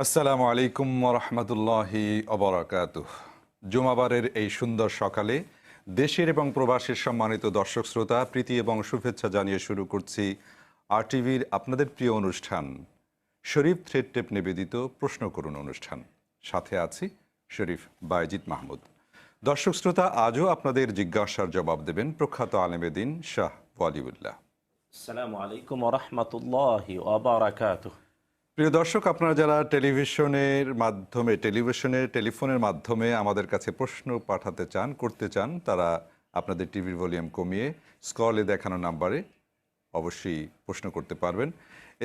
আসসালামু আলাইকুম রহমতুল্লাহি অবরাকাতুহ। জুমাবারের এই সুন্দর সকালে দেশের এবং প্রবাসের সম্মানিত দর্শক শ্রোতা প্রীতি এবং শুভেচ্ছা জানিয়ে শুরু করছি RTVর আপনাদের প্রিয় অনুষ্ঠান শরীফ থ্রেড টেপ নিবেদিত প্রশ্ন করুন অনুষ্ঠান। সাথে আছি শরীফ বায়েজিদ মাহমুদ। দর্শক শ্রোতা, আজও আপনাদের জিজ্ঞাসার জবাব দেবেন প্রখ্যাত আলেমেদিন শাহ ওয়ালিউল্লাহ। আসসালামু আলাইকুম ওয়া রাহমাতুল্লাহি ওয়া বারাকাতুহু। প্রিয় দর্শক, আপনারা যারা টেলিফোনের মাধ্যমে আমাদের কাছে প্রশ্ন পাঠাতে চান, করতে চান, তারা আপনাদের টিভির ভলিউম কমিয়ে স্ক্রলে দেখানো নাম্বারে অবশ্যই প্রশ্ন করতে পারবেন।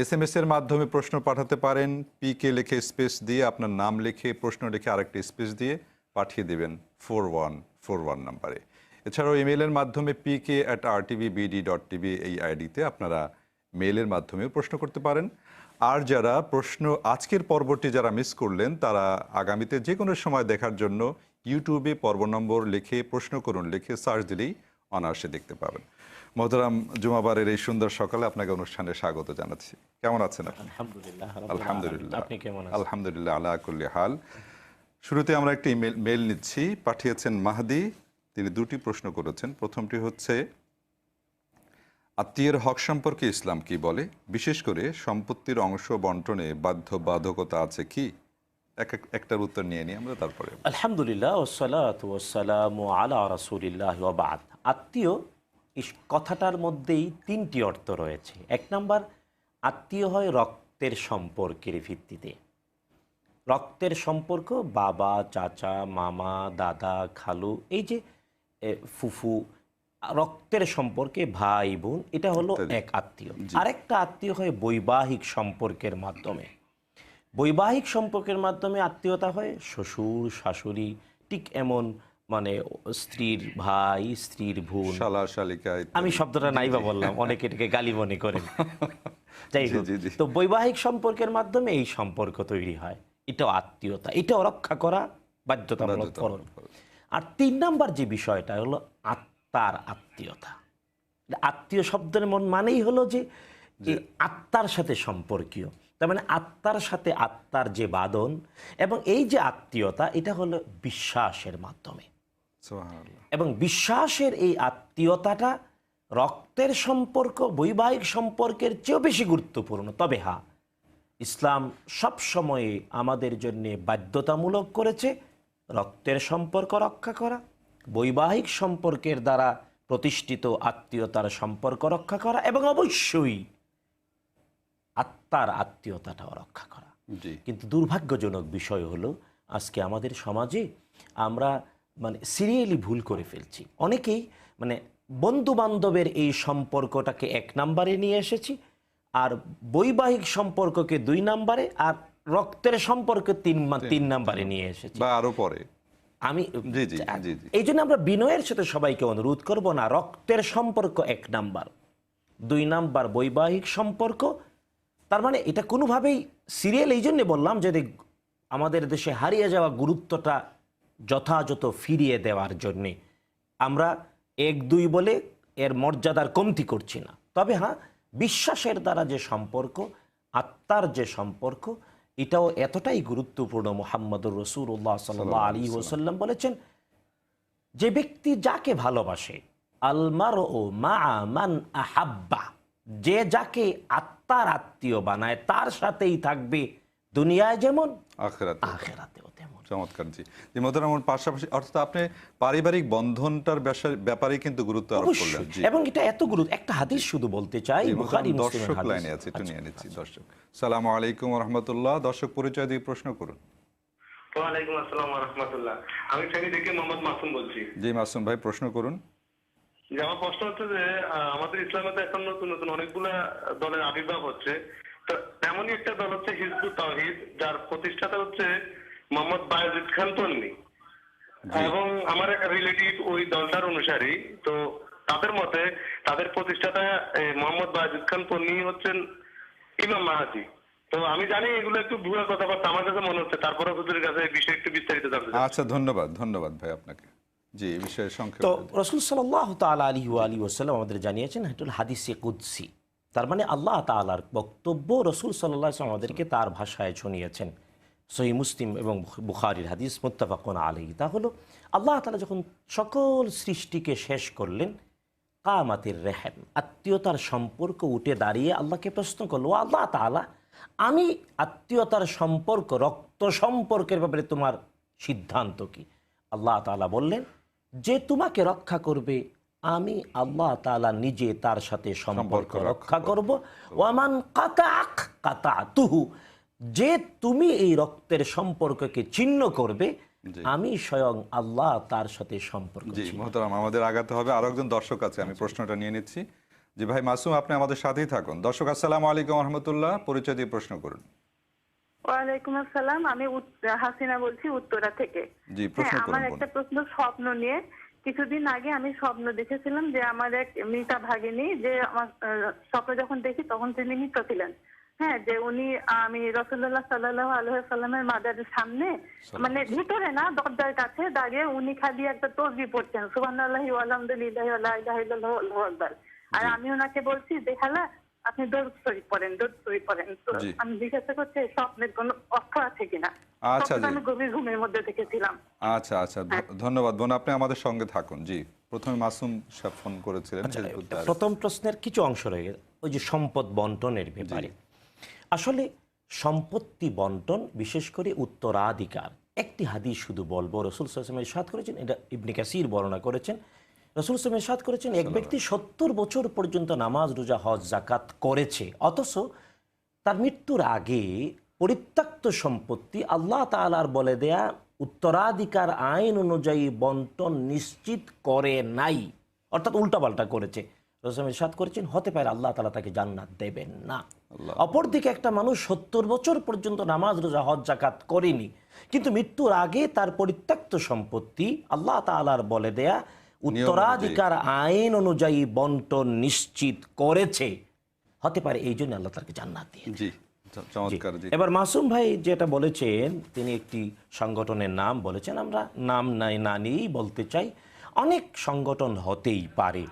SMS এর মাধ্যমে প্রশ্ন পাঠাতে পারেন। PK লিখে স্পেস দিয়ে আপনার নাম লিখে প্রশ্ন লিখে আরেকটি স্পেস দিয়ে পাঠিয়ে দেবেন 4141 নাম্বারে। এছাড়াও ইমেইলের মাধ্যমে pk@rtvbd.tv এই আইডিতে আপনারা মেইলের মাধ্যমেও প্রশ্ন করতে পারেন। আর যারা আজকের পর্বটি যারা মিস করলেন, তারা আগামীতে যে কোনো সময় দেখার জন্য ইউটিউবে পর্ব নম্বর লিখে প্রশ্ন করুন লিখে সার্চ দিলেই অনায়াসে দেখতে পাবেন। মোহতারাম, জুমাবারের এই সুন্দর সকালে আপনাকে অনুষ্ঠানে স্বাগত জানাচ্ছি। কেমন আছেন আপনি? আলহামদুলিল্লাহ। আলহামদুলিল্লাহ। আপনি কেমন আছেন? আলহামদুলিল্লাহ আলা কুল্লি হাল। শুরুতে আমরা একটি মেল নিচ্ছি। পাঠিয়েছেন মাহদি। তিনি দুটি প্রশ্ন করেছেন। প্রথমটি হচ্ছে, আত্মীয়ের হক সম্পর্কে ইসলাম কি বলে? বিশেষ করে সম্পত্তির অংশ বন্টনে বাধ্যবাধকতা আছে কি? একটার উত্তর নিয়ে নিই আমরা, তারপরে। আলহামদুলিল্লাহ ওয়াসসালাতু ওয়াসসালামু আলা রাসূলিল্লাহ ওয়া বা'দ। আত্মীয় এই কথাটার মধ্যেই তিনটি অর্থ রয়েছে। এক নাম্বার, আত্মীয় হয় রক্তের সম্পর্কের ভিত্তিতে। রক্তের সম্পর্ক বাবা, চাচা, মামা, দাদা, খালু, এই যে ফুফু, রক্তের সম্পর্কে ভাই বোন, এটা হলো এক আত্মীয়। আরেকটা আত্মীয় হয় বৈবাহিক সম্পর্কের মাধ্যমে। বৈবাহিক সম্পর্কের মাধ্যমে আত্মীয়তা হয় শ্বশুর শাশুড়ি, ঠিক এমন মানে স্ত্রীর ভাই, স্ত্রীর বোন, শালা শালিকা। আমি শব্দটা নাইবা বললাম, অনেকে এটাকে গালি মনে করেন। যাই হোক, তো বৈবাহিক সম্পর্কের মাধ্যমে এই সম্পর্ক তৈরি হয়। এটাও আত্মীয়তা, এটাও রক্ষা করা বাধ্যতামূলক ফরজ। আর 3 নাম্বার যে বিষয়টা হলো আত্মার আত্মীয়তা। আত্মীয় শব্দের মানেই হলো যে আত্মার সাথে সম্পর্কীয়। তার মানে আত্মার সাথে আত্মার যে বাঁধন, এবং এই যে আত্মীয়তা, এটা হলো বিশ্বাসের মাধ্যমে। এবং বিশ্বাসের এই আত্মীয়তাটা রক্তের সম্পর্ক, বৈবাহিক সম্পর্কের চেয়েও বেশি গুরুত্বপূর্ণ। তবে হ্যাঁ, ইসলাম সবসময়ে আমাদের জন্য বাধ্যতামূলক করেছে রক্তের সম্পর্ক রক্ষা করা, বৈবাহিক সম্পর্কের দ্বারা প্রতিষ্ঠিত আত্মীয়তার সম্পর্ক রক্ষা করা, এবং অবশ্যই আত্মার আত্মীয়তাটাও রক্ষা করা। কিন্তু দুর্ভাগ্যজনক বিষয় হলো, আজকে আমাদের সমাজে আমরা সিরিয়ালি ভুল করে ফেলছি। অনেকেই বন্ধু বান্ধবের এই সম্পর্কটাকে 1 নাম্বারে নিয়ে এসেছি, আর বৈবাহিক সম্পর্ককে 2 নাম্বারে, আর রক্তের সম্পর্ক 3 নাম্বারে নিয়ে এসেছি, বা আরো পরে। আমি এই জন্য আমরা বিনয়ের সাথে সবাইকে অনুরোধ করব, না, রক্তের সম্পর্ক 1 নাম্বার, 2 নাম্বার বৈবাহিক সম্পর্ক। তার মানে এটা কোনোভাবেই সিরিয়াল এই জন্যে বললাম, যদি আমাদের দেশে হারিয়ে যাওয়া গুরুত্বটা যথাযথ ফিরিয়ে দেওয়ার জন্যে। আমরা 1-2 বলে এর মর্যাদার কমতি করছি না। তবে হ্যাঁ, বিশ্বাসের দ্বারা যে সম্পর্ক, আত্মার যে সম্পর্ক, এটাও এতটাই গুরুত্বপূর্ণ। মুহাম্মদুর রাসূলুল্লাহ সাল্লাল্লাহু আলাইহি ওয়াসাল্লাম বলেছেন, যে ব্যক্তি যাকে ভালোবাসে, আল মারউ মাআ মান আহাব্বা, যে যাকে আত্মার আত্মীয় বানায়, তার সাথেই থাকবে দুনিয়ায় যেমন আখিরাতেও তেমন। চমৎকার। জি মোহতারাম, পাশাপাশি অর্থাৎ আপনি পারিবারিক বন্ধনটার ব্যাপারে কিন্তু গুরুত্ব আরোপ করলেন। এবং এটা এত গুরুত্ব, একটা হাদিস শুধু বলতে চাই, বুখারী মুসলিমের হাদিস। লাইনে আছে, একটু নিয়ে নিচ্ছি। দর্শক, আসসালামু আলাইকুম ওয়া রাহমাতুল্লাহ। দর্শক পরিচয় দিয়ে প্রশ্ন করুন। ওয়া আলাইকুম আসসালাম ওয়া রাহমাতুল্লাহ। আমি ফেনী থেকে মোহাম্মদ মাসুম বলছি। জি মাসুম ভাই, প্রশ্ন করুন। যে আমার প্রশ্ন হচ্ছে যে আমাদের ইসলামে তো এখন নতুন নতুন অনেকগুলা দলের আবির্ভাব হচ্ছে, তো এমনই একটা দল হচ্ছে হিজবুত তাওহীদ, যার প্রতিষ্ঠাতা হচ্ছে মোহাম্মদ বায়েজিদ খান পন্নী, এবং আমার এক রিলেটিভ ওই দলটার অনুসারী। তো তাদের মতে তাদের প্রতিষ্ঠাতা মোহাম্মদ বায়েজিদ খান পন্নী হচ্ছেন ইমাম মাহাদি। তো আমি জানি এগুলো একটু ভুয়া কথাবার্তা আমার কাছে মনে হচ্ছে, তারপরে হুজুরের কাছে এই বিষয়ে একটু বিস্তারিত জানতে চাই। আচ্ছা, ধন্যবাদ ভাই আপনাকে। জি, এই বিষয়ে সংক্ষেপে। তো রাসূল সাল্লাল্লাহু তাআলা আলাইহি ওয়াসাল্লাম আমাদের জানিয়েছেন, এটা হাদিসে কুদসি। তার মানে আল্লাহ তাআলার বক্তব্য রাসূল সাল্লাল্লাহু আলাইহি ওয়াসাল্লাম আমাদেরকে তার ভাষায় শুনিয়েছেন। সহিহ মুসলিম এবং বুখারীর হাদিস মুত্তাফাকুন আলাইহি। তা হলো আল্লাহ তাআলা যখন সকল সৃষ্টিকে শেষ করলেন, কামাতির রেহেম, আত্মীয়তার সম্পর্ক উঠে দাঁড়িয়ে আল্লাহকে প্রশ্ন করলো, আল্লাহ তাআলা, আমি আত্মীয়তার সম্পর্ক, রক্ত সম্পর্কের ব্যাপারে তোমার সিদ্ধান্ত কি? আল্লাহ তাআলা বললেন, যে তোমাকে রক্ষা করবে আমি আল্লাহ তাআলা নিজে তার সাথে সম্পর্ক রক্ষা করব। ওয়ামান কাতাক কাতাতুহু, যে তুমি এই রক্তের সম্পর্ককে ছিন্ন করবে আমি স্বয়ং আল্লাহ তার সাথে সম্পর্ক। জি মোহতারাম, আমাদের আগাতে হবে। আরো একজন দর্শক আছে, আমি প্রশ্নটা নিয়ে নিচ্ছি। জি ভাই মাসুম, আপনি আমাদের সাথেই থাকুন। দর্শক আসসালামু আলাইকুম ওয়া রাহমাতুল্লাহ, পরিচয় দিয়ে প্রশ্ন করুন। ওয়ালাইকুম আসসালাম, আমি হাসিনা বলছি উত্তরা থেকে। জি প্রশ্ন করুন। আমার একটা প্রশ্ন স্বপ্ন নিয়ে। কিছুদিন আগে আমি স্বপ্ন দেখেছিলাম যে আমার এক মৃতা ভাগিনী, যে আমার স্বপ্ন যখন দেখি তখন তিনি মৃত ছিলেন। হ্যাঁ, যে উনি আমি রাসূলুল্লাহ সাল্লাল্লাহু আলাইহি ওয়াসাল্লামের মাজারের সামনে, মানে ভিতরে না দরজার কাছে দাঁড়িয়ে উনি খালি একটা তাসবিহ পড়ছেন, সুবহানাল্লাহি ওয়া আলহামদুলিল্লাহি ওয়া লা ইলাহা ইল্লাল্লাহু আল্লাহু আকবার। আর আমি ওনাকে বলছি যে খালা আপনি দরুদ শরীফ পড়েন, দরুদ শরীফ পড়েন। তো আমি জিজ্ঞাসা করছি স্বপ্নের কোনো অর্থ আছে কিনা। আচ্ছা জি, আমি গভীর ঘুমের মধ্যে দেখেছিলাম। আচ্ছা আচ্ছা, ধন্যবাদ বোন, আপনি আমাদের সঙ্গে থাকুন। জি প্রথমে মাসুম সাহেব ফোন করেছিলেন। প্রথম প্রশ্নের কিছু অংশ রয়ে গেছে, ওই যে সম্পদ বন্টনের ব্যাপারে। আসলে সম্পত্তি বন্টন, বিশেষ করে উত্তরাধিকার, একটি হাদিস শুধু বলবো। রাসূল সাল্লাল্লাহু আলাইহি ওয়াসাল্লাম ইরশাদ করেছেন, এটা ইবনে কাসির বর্ণনা করেছেন। রাসূল সাল্লাল্লাহু আলাইহি ওয়াসাল্লাম ইরশাদ করেছেন, এক ব্যক্তি ৭০ বছর পর্যন্ত নামাজ, রোজা, হজ, যাকাত করেছে, অথচ তার মৃত্যুর আগে পরিত্যক্ত সম্পত্তি আল্লাহ তাআলার বলে দেয়া উত্তরাধিকার আইন অনুযায়ী বন্টন নিশ্চিত করে নাই, অর্থাৎ উল্টাপাল্টা করেছে। রাসূল ইরশাদ করেছেন, হতে পারে আল্লাহ তাআলা তাকে জান্নাত দেবেন না। অপরদিকে একটা মানুষ ৭০ বছর পর্যন্ত নামাজ, রোজা, হজ, যাকাত করেনি, কিন্তু মৃত্যুর আগে তার পরিত্যক্ত সম্পত্তি আল্লাহ তাআলার বলে দেয়া উত্তরাধিকার আইন অনুযায়ী বন্টন নিশ্চিত করেছে, হতে পারে এই জন্য আল্লাহ তাকে জান্নাত দিয়ে। জি চমৎকার। জি এবার মাসুম ভাই যেটা বলেছেন, তিনি একটি সংগঠনের নাম বলেছেন, আমরা নাম না নিয়েই বলতে চাই। অনেক সংগঠন হতেই পারে,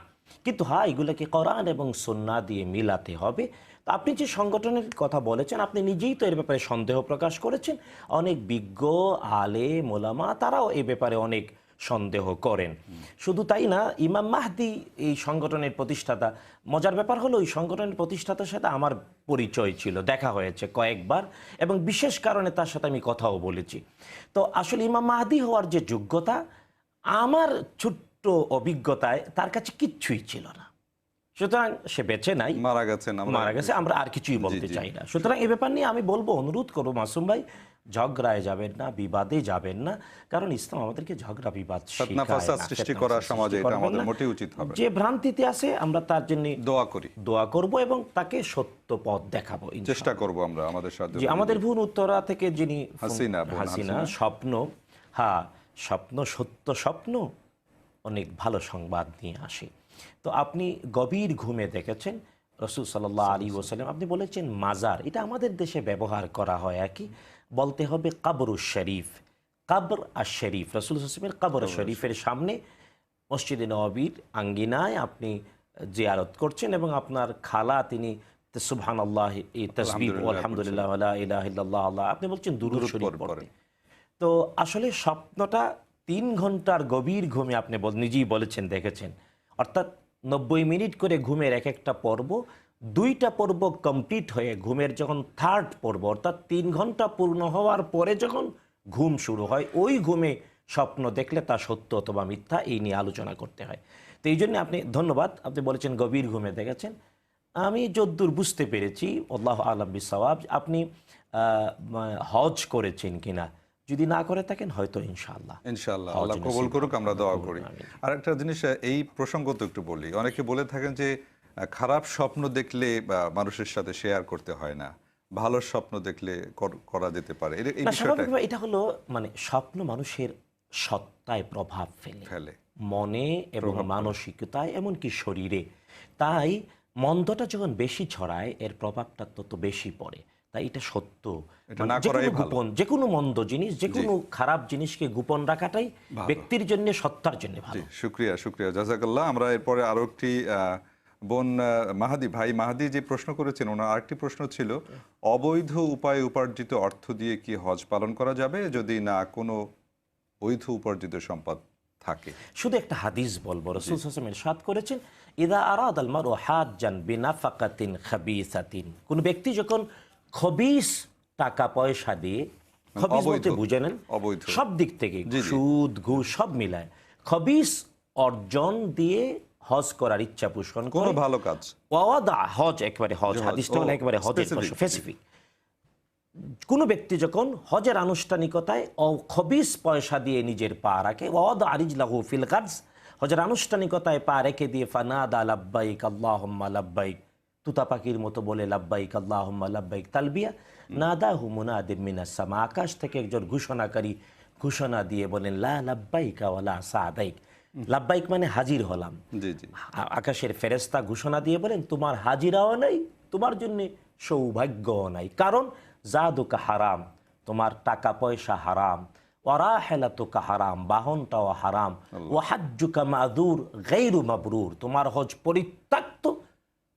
কিন্তু হ্যাঁ, এগুলোকে কোরআন এবং সুন্নাহ দিয়ে মিলাতে হবে। তো আপনি যে সংগঠনের কথা বলেছেন, আপনি নিজেই তো এর ব্যাপারে সন্দেহ প্রকাশ করেছেন। অনেক বিজ্ঞ আলেম ওলামা তারাও এই ব্যাপারে অনেক সন্দেহ করেন। শুধু তাই না, ইমাম মাহদি এই সংগঠনের প্রতিষ্ঠাতা। মজার ব্যাপার হলো, ওই সংগঠনের প্রতিষ্ঠাতার সাথে আমার পরিচয় ছিল, দেখা হয়েছে কয়েকবার, এবং বিশেষ কারণে তার সাথে আমি কথাও বলেছি। তো আসলে ইমাম মাহদি হওয়ার যে যোগ্যতা, আমার ছোট্ট অভিজ্ঞতায় তার কাছে কিচ্ছুই ছিল না। সুতরাং সে বেঁচে নাই, মারা গেছে, আমরা আর কিছুই বলতে চাই না। সুতরাং এই ব্যাপার নিয়ে আমি বলবো, অনুরোধ করবো মাসুম ভাই, ঝগড়ায় যাবেন না, বিবাদে যাবেন না, কারণ ইসলাম আমাদেরকে ঝগড়া বিবাদ সৃষ্টি করা সমাজে এটা আমাদের মোটেই উচিত হবে না। যে ভ্রান্তিতে আছে আমরা তার জন্য দোয়া করব এবং তাকে সত্য পথ দেখাবো, চেষ্টা করব আমরা আমাদের সাথে। যে আমাদের বোন উত্তরা থেকে যিনি হাসিনা, স্বপ্ন, হ্যাঁ স্বপ্ন, সত্য স্বপ্ন অনেক ভালো সংবাদ নিয়ে আসে। তো আপনি গভীর ঘুমে দেখেছেন রাসূল সাল্লাল্লাহু আলাইহি ওয়াসাল্লাম, আপনি বলেছেন মাজার, এটা আমাদের দেশে ব্যবহার করা হয় একই, বলতে হবে কবরুশ শরীফ, কবর আর শরীফ। রাসূল সাল্লাল্লাহু আলাইহি ওয়াসাল্লামের কবর শরীফের সামনে মসজিদে নববীর আঙ্গিনায় আপনি জিয়ারত করছেন, এবং আপনার খালা তিনি সুবহানাল্লাহ, এই তাসবিহ, আলহামদুলিল্লাহ, ওয়া লা ইলাহা ইল্লাল্লাহ, আল্লাহ, আপনি বলছেন দুরূদ শরীফ পড়তে। তো আসলে স্বপ্নটা 3 ঘন্টার গভীর ঘুমে আপনি নিজেই বলেছেন দেখেছেন, অর্থাৎ 90 মিনিট করে ঘুমের এক একটা পর্ব, 2টা পর্ব কমপ্লিট হয়ে ঘুমের যখন 3rd পর্ব, অর্থাৎ 3 ঘন্টা পূর্ণ হওয়ার পরে যখন ঘুম শুরু হয়, ওই ঘুমে স্বপ্ন দেখলে তা সত্য অথবা মিথ্যা এই নিয়ে আলোচনা করতে হয়। তো এই জন্য আপনি ধন্যবাদ, আপনি বলেছেন গভীর ঘুমে দেখেছেন। আমি যদ্দূর বুঝতে পেরেছি, আল্লাহু আ'লাম বিসওয়াব, আপনি হজ করেছেন কিনা, যদি না করে থাকেন হয়তো ইনশাআল্লাহ আল্লাহ কবুল করুক, আমরা দোয়া করি। আর একটা জিনিস এই প্রসঙ্গ তো একটু বলি, অনেকে বলে থাকেন যে খারাপ স্বপ্ন দেখলে মানুষের সাথে শেয়ার করতে হয় না, ভালো স্বপ্ন দেখলে করা যেতে পারে। এই বিষয়টা এটা হলো, মানে স্বপ্ন মানুষের সত্তায় প্রভাব ফেলে, মনে এবং মানসিকতায়, এমনকি শরীরে। তাই মন্দটা যখন বেশি ছড়ায় এর প্রভাবটা তত বেশি পড়ে। তাই এটা সত্য, গোপন যে কোনো মন্দ জিনিস, যে কোনো খারাপ জিনিসকে গোপন রাখাটাই ব্যক্তির জন্য, সত্তার জন্য ভালো। শুকরিয়া জাযাকাল্লাহ। আমরা এরপরে আরো একটি বোন মাহাদি, ভাই মাহাদি যে প্রশ্ন করেছেন, ওনার আরেকটি প্রশ্ন ছিল, অবৈধ উপায়ে উপার্জিত অর্থ দিয়ে কি হজ পালন করা যাবে যদি না কোনো বৈধ উপার্জিত সম্পদ থাকে? শুধু একটা হাদিস বলবো, রাসূল সাল্লাল্লাহু আলাইহি ওয়াসাল্লাম ইরশাদ করেছেন, ইযা আরাদাল মারউ হাজ্জান বিনাফাকাতিন খাবিসাতিন, কোন ব্যক্তি যখন খবিস টাকা পয়সা দিয়ে, খবিস বলতে বুঝে নেন অবৈধ সব দিক থেকে, সুদ ঘুষ সব মিলায়, খবিস অর্জন দিয়ে হজ করার ইচ্ছা পোষণ কোনো করে, ভালো কাজ, ওয়াদা হজ, একেবারে হজ, হাদিসটা হলো একেবারে হজের specific, স্পেসিফিক। কোন ব্যক্তি যখন হজের আনুষ্ঠানিকতায় খবিস পয়সা দিয়ে নিজের পা রাখে, ওয়াদা আরিজলাহু ফিল গাজ, হজের আনুষ্ঠানিকতায় পা রেখে দিয়ে ফানাদা লাব্বাইক আল্লাহুম্মা লাব্বাইক, তুতা পাখির মতো বলে লাব্বাইক আল্লাহুম্মা লাব্বাইক তালবিয়া, নাদাহু মুনাদিম মিনাস সামা, আকাশ থেকে একজন ঘোষণাকারী ঘোষণা দিয়ে বলেন লা লাব্বাইকা ওয়ালা সাদাইক, লাব্বাইক মানে হাজির হলাম। জি জি, আকাশের ফেরেশতা ঘোষণা দিয়ে বলেন তোমার হাজিরাও নাই, তোমার জন্য সৌভাগ্যও নাই, কারণ জাদুকা হারাম, তোমার টাকা পয়সা হারাম, ওয়ারাহেলাতুকা হারাম, বাহনটাও হারাম, ওয়াহাজ্জুকা মাদুর গায়রু মাবরুর, তোমার হজ পরিত্যক্ত,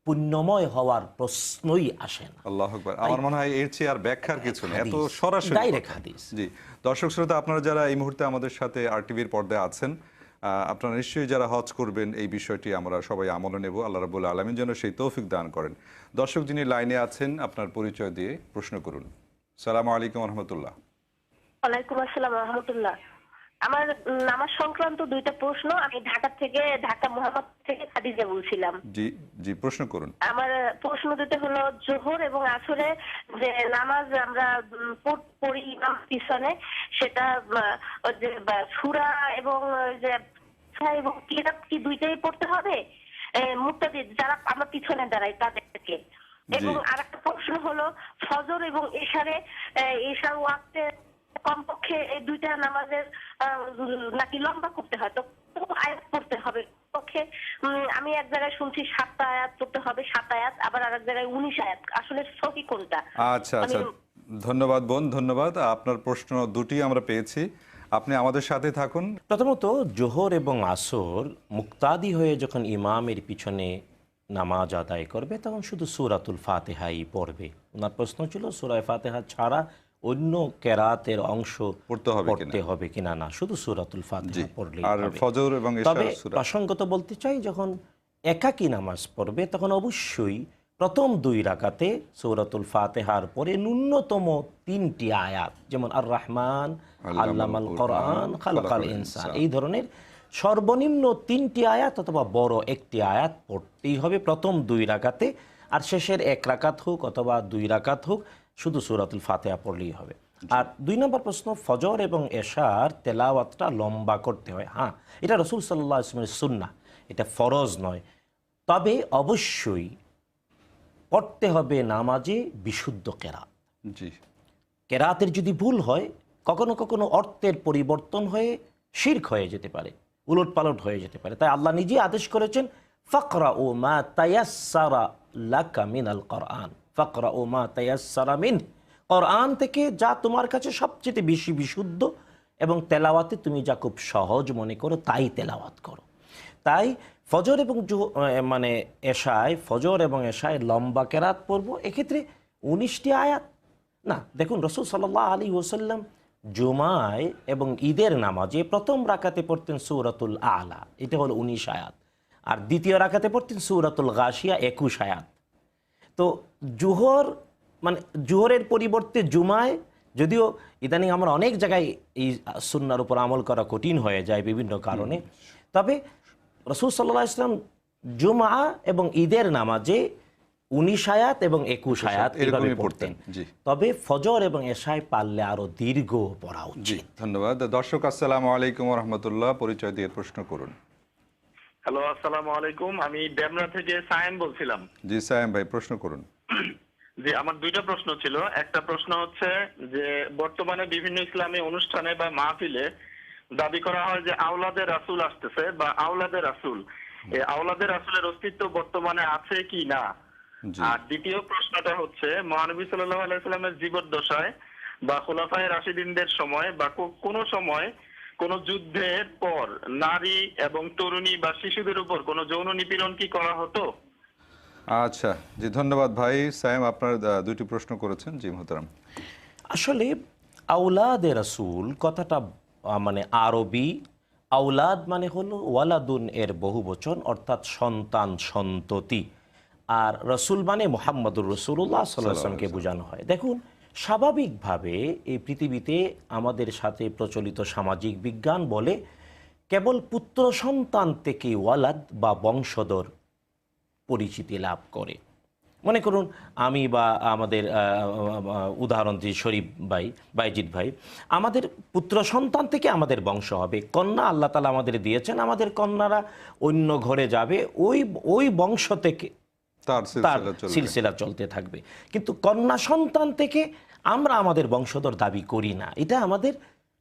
পুণ্যময় হওয়ার প্রশ্নই আসে না। আল্লাহু আকবার। আমার মনে হয় এর চেয়ে আর ব্যাখ্যার কিছু নেই, এত সরাসরি ডাইরেক্ট হাদিস। জি, দর্শক শ্রোতা, আপনারা যারা এই মুহূর্তে আমাদের সাথে আরটিভির পর্দায় আছেন, আপনারা নিশ্চয়ই যারা হজ করবেন এই বিষয়টি আমরা সবাই আমলে নেব। আল্লাহ রাব্বুল আলামিন যেন সেই তৌফিক দান করেন। দর্শক যিনি লাইনে আছেন, আপনার পরিচয় দিয়ে প্রশ্ন করুন। সালামু আলাইকুম রহমতুল্লাহ। ওয়ালাইকুম আসসালাম রহমতুল্লাহ। আমার নামাজ সংক্রান্ত দুইটা প্রশ্ন। আমি ঢাকা মোহাম্মদ থেকে খাদিজা বলছিলাম। জি জি, প্রশ্ন করুন। আমার প্রশ্ন দুটো হলো, জোহর এবং আসরে যে নামাজ আমরা পড়ি ইমাম পিছনে, সেটা যে সূরা এবং যে এবং কিরাত কি দুইটাই পড়তে হবে মুক্তাদি যারা আমরা পিছনে দাঁড়াই তাদেরকে? এবং আরেকটা প্রশ্ন হলো, ফজর এবং এশার ওয়াক্তে কমপক্ষে এই দুইটা নামাজের নাকি লম্বা করতে হয়, তো আয়াত পড়তে হবে পক্ষে? আমি এক জায়গায় শুনছি 7টা আয়াত পড়তে হবে, 7 আয়াত, আবার আরেক জায়গায় 19 আয়াত, আসলে সহি কোনটা? আচ্ছা আচ্ছা, ধন্যবাদ বোন, ধন্যবাদ। আপনার প্রশ্ন দুটি আমরা পেয়েছি, আপনি আমাদের সাথে থাকুন। প্রথমত, জোহর এবং আসর মুক্তাদি হয়ে যখন ইমামের পিছনে নামাজ আদায় করবে তখন শুধু সূরাতুল ফাতিহাই পড়বে। ওনার প্রশ্ন ছিল সূরা ফাতিহা ছাড়া অন্য কেরাতের অংশ পড়তে হবে কিনা। না, শুধু সূরাতুল ফাতিহা পড়লেই আর হবে। ফজর এবং তবে ইশার সূরা, প্রসঙ্গত বলতে চাই, যখন একাকী নামাজ পড়বে তখন অবশ্যই প্রথম 2 রাকাতে সূরাতুল ফাতিহার পরে ন্যূনতম 3টি আয়াত, যেমন আর রহমান আল্লামাল কোরআন খালাকাল ইনসান, এই ধরনের সর্বনিম্ন 3টি আয়াত অথবা বড় একটি আয়াত পড়তেই হবে প্রথম 2 রাকাতে। আর শেষের 1 রাকাত হোক অথবা 2 রাকাত হোক, শুধু সূরাতুল ফাতিহা পড়লেই হবে। আর 2 নম্বর প্রশ্ন, ফজর এবং এশার তেলাওয়াতটা লম্বা করতে হয়। হ্যাঁ, এটা রাসূল সাল্লাল্লাহু আলাইহি ওয়াসাল্লামের সুন্নাহ, এটা ফরজ নয়। তবে অবশ্যই পড়তে হবে নামাজে বিশুদ্ধ কেরাত। জি, কেরাতের যদি ভুল হয়, কখনো কখনো অর্থের পরিবর্তন হয়ে শিরক হয়ে যেতে পারে, উলটপালট হয়ে যেতে পারে। তাই আল্লাহ নিজে আদেশ করেছেন, ফাকরাউ মা তায়াসসারা লাকা মিনাল কোরআন, ফাকরাউ মা তায়াসসারা মিন, কোরআন থেকে যা তোমার কাছে সবচেয়ে বেশি বিশুদ্ধ এবং তেলাওয়াতে তুমি যা খুব সহজ মনে করো তাই তেলাওয়াত করো। তাই ফজর এবং ফজর এবং এশায় লম্বা কেরাত পড়বো, এক্ষেত্রে 19টি আয়াত না। দেখুন, রাসূল সাল্লাল্লাহু আলাইহি ওয়াসাল্লাম জুমায় এবং ঈদের নামাজে প্রথম রাকাতে পড়তেন সূরাতুল আলা, এটা হলো 19 আয়াত, আর দ্বিতীয় রাকাতে পড়তেন সূরাতুল গাশিয়া 21 আয়াত। তো জোহরের পরিবর্তে জুমায়, যদিও ইদানিং আমরা অনেক জায়গায় এই সুন্নাহর উপর আমল করা কঠিন হয়ে যায় বিভিন্ন কারণে, তবে রাসূল সাল্লাল্লাহু আলাইহি ওয়াসাল্লাম জুমা এবং ঈদের নামাজে 19 আয়াত এবং 21 আয়াত এভাবে পড়তেন। তবে ফজর এবং এশায় পারলে আরো দীর্ঘ পড়া উচিত। ধন্যবাদ। দর্শক আসসালামু আলাইকুম রহমতুল্লাহ, পরিচয় দিয়ে প্রশ্ন করুন। হ্যালো, আসসালামু আলাইকুম। আমি ডেমরা থেকে সায়েম বলছিলাম। জি সায়েম ভাই, প্রশ্ন করুন। জি, আমার দুইটা প্রশ্ন ছিল। একটা প্রশ্ন হচ্ছে যে বর্তমানে বিভিন্ন ইসলামী অনুষ্ঠানে বা মাহফিলে দাবি করা হয় যে আওলাদে রাসূল আসতেছে বা আওলাদে রাসূল, এই আওলাদে রাসূলের অস্তিত্ব বর্তমানে আছে কি না? আর দ্বিতীয় প্রশ্নটা হচ্ছে, মহানবী সাল্লাল্লাহু আলাইহি ওয়াসাল্লামের জীবদ্দশায় বা খুলাফায়ে রাশিদিনদের সময় বা কোনো সময় কোন যুদ্ধের পর নারী এবং তরুণী বা শিশুদের উপর কোনো যৌন নিপীড়ন কি করা হতো? আচ্ছা, জি ধন্যবাদ ভাই। সায়েম, আপনার দুইটি প্রশ্ন করেছেন। জি মোহতারাম। আসলে আউলাদে রাসূল কথাটা মানে আরবি, আউলাদ মানে হলো ওয়ালাদুন এর বহুবচন, অর্থাৎ সন্তান সন্ততি। আর রসুল মানে মুহাম্মদুর রাসূলুল্লাহ সাল্লাল্লাহু আলাইহি ওয়াসাল্লামকে বোঝানো হয়। দেখুন, স্বাভাবিকভাবে এই পৃথিবীতে আমাদের সাথে প্রচলিত সামাজিক বিজ্ঞান বলে কেবল পুত্র সন্তান থেকে ওয়ালাদ বা বংশধর পরিচিতি লাভ করে। মনে করুন আমি বা আমাদের উদাহরণ দিয়ে শরীফ ভাই, বাইজিৎ ভাই, আমাদের পুত্র সন্তান থেকে আমাদের বংশ হবে। কন্যা আল্লাহ তাআলা আমাদের দিয়েছেন, আমাদের কন্যারা অন্য ঘরে যাবে, ওই বংশ থেকে তার তার সিলসিলা চলবে। সিলসিলা চলতে থাকবে। কিন্তু কন্যা সন্তান থেকে আমরা আমাদের বংশধর দাবি করি না। এটা আমাদের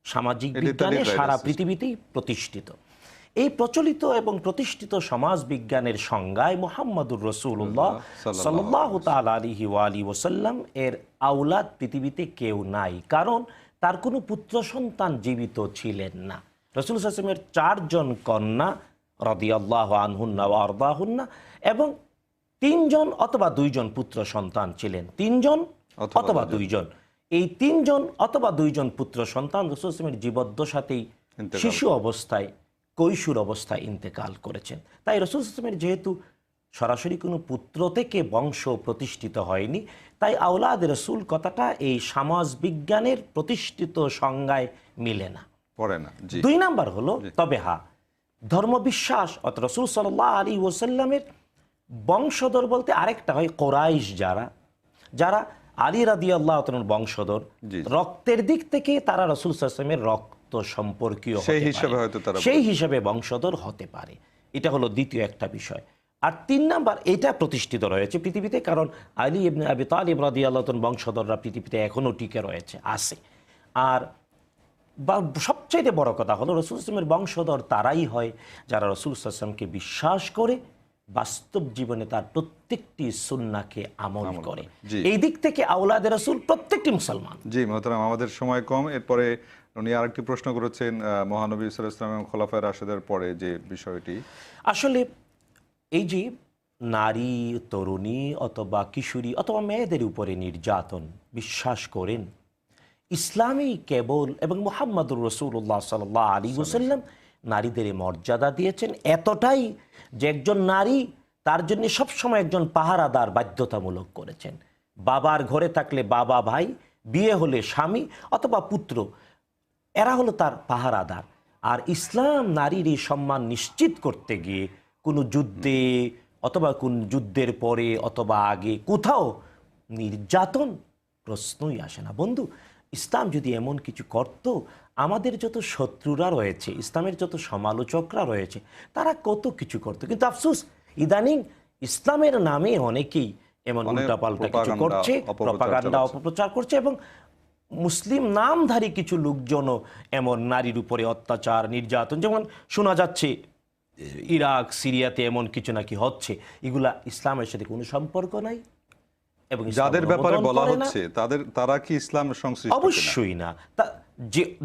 সামাজিক এটা বিজ্ঞানে তাদের সারা রাইট পৃথিবীতেই প্রতিষ্ঠিত। এই প্রচলিত এবং প্রতিষ্ঠিত সমাজ বিজ্ঞানের সংজ্ঞায় মুহাম্মদুর রাসূলুল্লাহ সাল্লাল্লাহু তাআলা আলাইহি ওয়া আলিহি ওয়াসাল্লাম এর আওলাদ পৃথিবীতে কেউ নাই, কারণ তার কোনো পুত্র সন্তান জীবিত ছিলেন না। রাসূল সাল্লাল্লাহু আলাইহি ওয়াসাল্লামের 4 জন কন্যা রাদিয়াল্লাহু আনহুন্না ওয়া আরদাহুন্না এবং 3 জন অথবা 2 জন পুত্র সন্তান ছিলেন। 3 জন অথবা 2 জন। এই 3 জন অথবা 2 জন পুত্র সন্তান রাসূল সাল্লাল্লাহু আলাইহি ওয়াসাল্লামের জীবদ্দশাতেই ইন্তেকাল শিশু অবস্থায়, কৈশোর অবস্থায় ইন্তেকাল করেছেন। তাই রাসূল সাল্লাল্লাহু আলাইহি ওয়াসাল্লামের যেহেতু সরাসরি কোনো পুত্র থেকে বংশ প্রতিষ্ঠিত হয়নি, তাই আওলাদ রাসূল কথাটা এই সমাজ বিজ্ঞানের প্রতিষ্ঠিত সংজ্ঞায় মিলে না। পড়ে না। জি 2 নাম্বার হলো, তবে হ্যাঁ, ধর্মবিশ্বাস অর্থাৎ রাসূল সাল্লাল্লাহু আলাইহি ওয়াসাল্লামের বংশধর বলতে আরেকটা হয় কোরাইশ, যারা আলী রাদিয়াল্লাহু তাআলার বংশধর, জি। রক্তের দিক থেকে তারা রাসূল সাল্লাল্লাহু আলাইহি ওয়াসাল্লামের রক্ত সম্পর্কীয় সেই হতে হিসাবে পারে। হয়তো তারা সেই হিসাবে বংশধর হতে পারে। এটা হলো দ্বিতীয় একটা বিষয়। আর 3 নাম্বার, এটা প্রতিষ্ঠিত রয়েছে পৃথিবীতে, কারণ আলী ইবনে আবি তালিব রাদিয়াল্লাহু তাআলার বংশধররা পৃথিবীতে এখনো টিকে রয়েছে, আছে। আর সবচেয়ে বড় কথা হলো রাসূল সাল্লাল্লাহু আলাইহি ওয়াসাল্লামের বংশধর তারাই হয় যারা রাসূল সাল্লাল্লাহু আলাইহি ওয়াসাল্লামকে বিশ্বাস করে বাস্তব জীবনে তার প্রত্যেকটি সুন্নাহকে আমল করে। জি। এই দিক থেকে আওলাদে রাসূল প্রত্যেকটি মুসলমান। জি মোহতারাম, আমাদের সময় কম। এরপরে উনি আরেকটি প্রশ্ন করেছেন মহানবী সাল্লাল্লাহু আলাইহি ওয়াসাল্লাম এবং খোলাফায়ে রাশেদের পরে যে বিষয়টি। আসলে এই যে নারী, তরুণী অথবা কিশোরী অথবা মেয়েদের উপরে নির্যাতন, বিশ্বাস করেন ইসলামই কেবল এবং মুহাম্মদুর রাসূলুল্লাহ সাল্লাল্লাহু আলাইহি ওয়াসাল্লাম নারীদের মর্যাদা দিয়েছেন এতটাই যে একজন নারী তার জন্য সবসময় একজন পাহারাদার বাধ্যতামূলক করেছেন। বাবার ঘরে থাকলে বাবা, ভাই, বিয়ে হলে স্বামী অথবা পুত্র, এরা হলো তার পাহারাদার। আর ইসলাম নারীর এই সম্মান নিশ্চিত করতে গিয়ে কোনো যুদ্ধে অথবা কোন যুদ্ধের পরে অথবা আগে কোথাও নির্যাতন প্রশ্নই আসে না। বন্ধু, ইসলাম যদি এমন কিছু করত, আমাদের যত শত্রুরা রয়েছে, ইসলামের যত সমালোচকরা রয়েছে, তারা কত কিছু করত। কিন্তু আফসোস, ইদানিং ইসলামের নামে অনেকেই এমন উল্টাপাল্টা কিছু করছে, প্রপাগান্ডা, অপপ্রচার করছে, এবং মুসলিম নামধারী কিছু লোকজনও এমন নারীর উপরে অত্যাচার, নির্যাতন, যেমন শোনা যাচ্ছে ইরাক, সিরিয়াতে এমন কিছু নাকি হচ্ছে, এগুলা ইসলামের সাথে কোনো সম্পর্ক নাই এবং যাদের ব্যাপারে বলা হচ্ছে তারা কি ইসলাম সংশ্লিষ্ট কিনা? অবশ্যই না।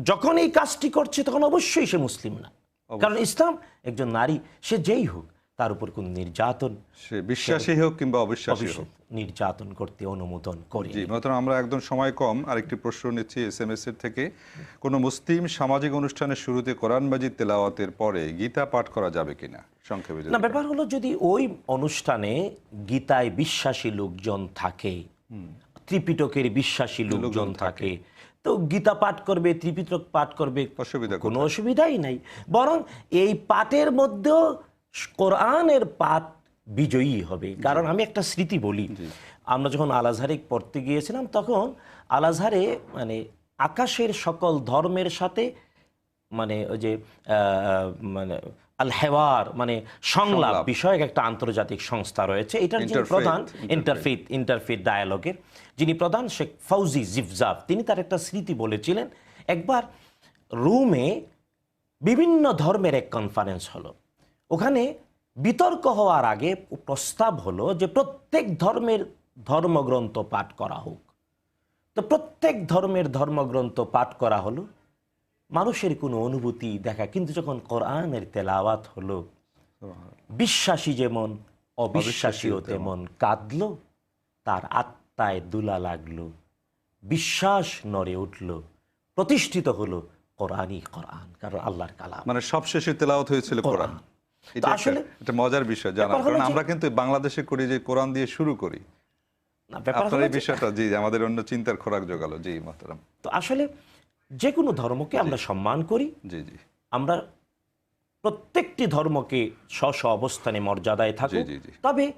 যখন এই কাজটি করছে তখন অবশ্যই সে মুসলিম না, কারণ ইসলাম একজন নারী, সে যেই হোক, তার উপর কোন নির্যাতন, সে বিশ্বাসী হোক কিংবা অবিশ্বাসী হোক, নির্যাতন করতে অনুমোদন করে। জি মাত্র আমরা একদম সময় কম, আরেকটি প্রশ্ন নিচ্ছি এসএমএস এর থেকে। কোন মুসলিম সামাজিক অনুষ্ঠানের শুরুতে কোরআন মাজিদ তেলাওয়াতের পরে গীতা পাঠ করা যাবে কিনা, সংক্ষেপে? না, ব্যাপার হলো যদি ওই অনুষ্ঠানে গীতায় বিশ্বাসী লোকজন থাকে, ত্রিপিটকের বিশ্বাসী লোকজন থাকে, তো গীতা পাঠ করবে, ত্রিপিটক পাঠ করবে, কোনো অসুবিধাই নাই। বরং এই পাঠের মধ্যেও কোরআনের পাঠ বিজয়ী হবে। কারণ আমি একটা স্মৃতি বলি, আমরা যখন আল আজহারে পড়তে গিয়েছিলাম, তখন আল আজহারে মানে আকাশের সকল ধর্মের সাথে মানে ওই যে মানে আল হেওয়ার মানে সংলাপ বিষয়ক একটা আন্তর্জাতিক সংস্থা রয়েছে। এটার যিনি প্রধান, ইন্টারফেথ ডায়ালগের যিনি প্রধান, শেখ ফৌজি জিফজাব, তিনি তার একটা স্মৃতি বলেছিলেন, একবার রোমে বিভিন্ন ধর্মের এক কনফারেন্স হলো। ওখানে বিতর্ক হওয়ার আগে প্রস্তাব হলো যে প্রত্যেক ধর্মের ধর্মগ্রন্থ পাঠ করা হোক। তো প্রত্যেক ধর্মের ধর্মগ্রন্থ পাঠ করা হলো, মানুষের কোনো অনুভূতি দেখা, কিন্তু যখন কোরআনের তেলাওয়াত হলো, বিশ্বাসী যেমন অবিশ্বাসীও তেমন কাঁদলো, তার আত্মায় দুলা লাগলো, বিশ্বাস নড়ে উঠল, প্রতিষ্ঠিত হলো কোরআনই কোরআন, কারণ আল্লাহর কালাম। মানে সবশেষে তেলাওয়াত হয়েছিল কোরআন। এটা আসলে একটা মজার বিষয় জানা, ব্যাপার হলো কারণ যে- আমরা কিন্তু বাংলাদেশে করি যে কোরআন দিয়ে শুরু করি। না, ব্যাপার আপনার হলো এই যে- বিষয়টা জি আমাদের অন্য চিন্তার খোরাক জোগালো। জি মোহতারাম। তো আসলে যে কোনো ধর্মকে আমরা সম্মান করি, জি জি আমরা প্রত্যেকটি ধর্মকে স্ব স্ব অবস্থানে মর্যাদায় থাকুক, জি, জি। তবে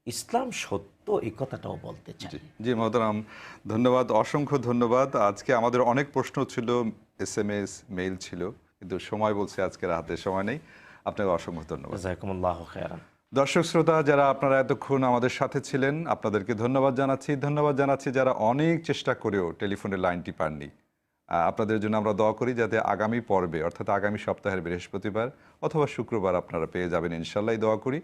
ইসলাম সত্য এই কথাটাও বলতে চাই। জি জি মোহতারাম, ধন্যবাদ, অসংখ্য ধন্যবাদ। আজকে আমাদের অনেক প্রশ্ন ছিল, SMS মেইল ছিল, কিন্তু সময় বলছে আজকে রাতে সময় নেই। আপনাকে অসংখ্য ধন্যবাদ। জাযাকুমুল্লাহু খায়রান। দর্শক শ্রোতা যারা আপনারা এতক্ষণ আমাদের সাথে ছিলেন, আপনাদেরকে ধন্যবাদ জানাচ্ছি। ধন্যবাদ জানাচ্ছি যারা অনেক চেষ্টা করেও টেলিফোনের লাইনটি পাননি। আপনাদের জন্য আমরা দোয়া করি যাতে আগামী পর্বে, অর্থাৎ আগামী সপ্তাহের বৃহস্পতিবার অথবা শুক্রবার আপনারা পেয়ে যাবেন ইনশাল্লাহ। দোয়া করি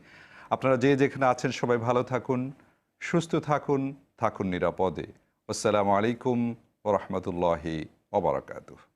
আপনারা যে যেখানে আছেন সবাই ভালো থাকুন, সুস্থ থাকুন, থাকুন নিরাপদে। আসসালামু আলাইকুম ওয়া রাহমাতুল্লাহি ওয়া বারাকাতুহু।